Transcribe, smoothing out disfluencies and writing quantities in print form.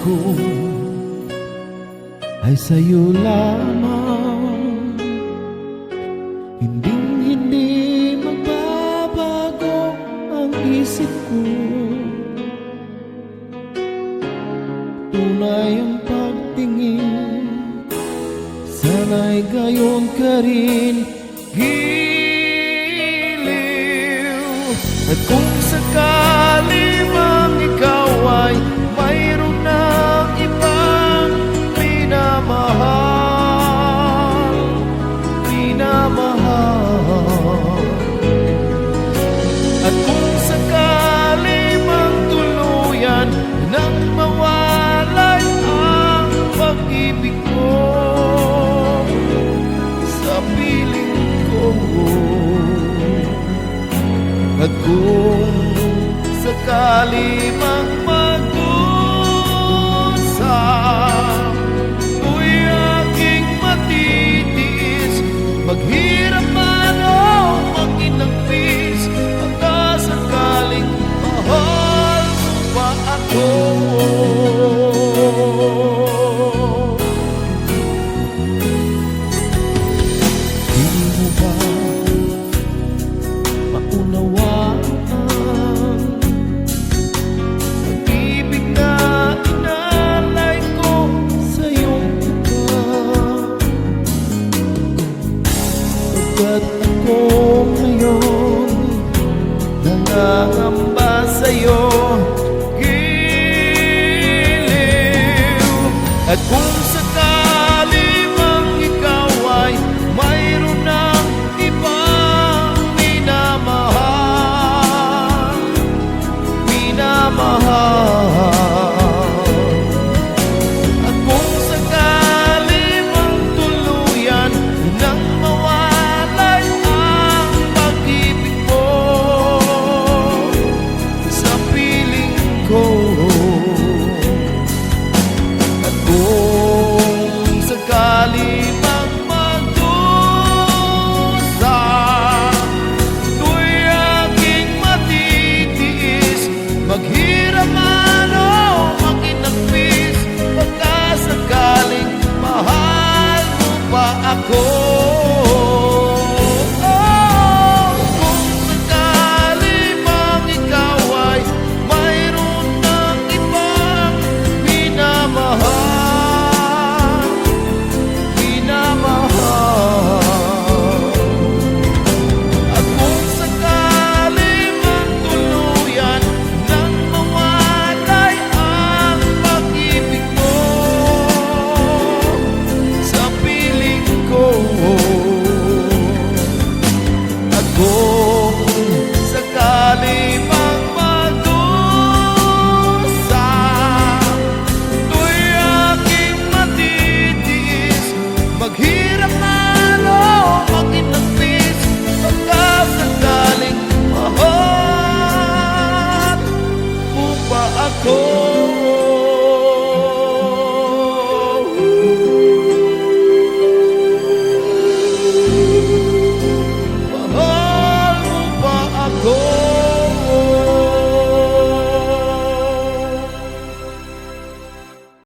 ko ay sa'yo lamang. Hindi magbabago ang isip ko. Tunay ang pagtingin, sana'y gayon ka rin giliw. At kung sakali mang ikaw ay mayroon ng ibang minamahal, at kung sakali mang tuluyan nang mawalay ang pag-ibig ko sa piling ko, at kung sakali mang mag-usap, ako'y aking matitiis, maghirap man o maginagpis, pagkasakaling mahal mo ba ako? Di mo ba maunawaan ang ibig na inalay ko sa iyong iba? Pagkat ako ngayon nangangamba sa'yo, giliw. At kung sakali mang ikaw ay mayroon ng ibang minamahal, at kung sakali mang tuluyan nang mawalay ang pag-ibig mo sa piling ko, at kung sakali mang mag-usap, ako'y aking matitiis, maghirap man o makinagpis, pagkasakaling mahal mo ba ako? Kung sakali mang ikaw ay mayroon ng ibang minamahal, at kung sakali mang tuluyan nang mawalay ang pag-ibig mo sa piling ko, at kung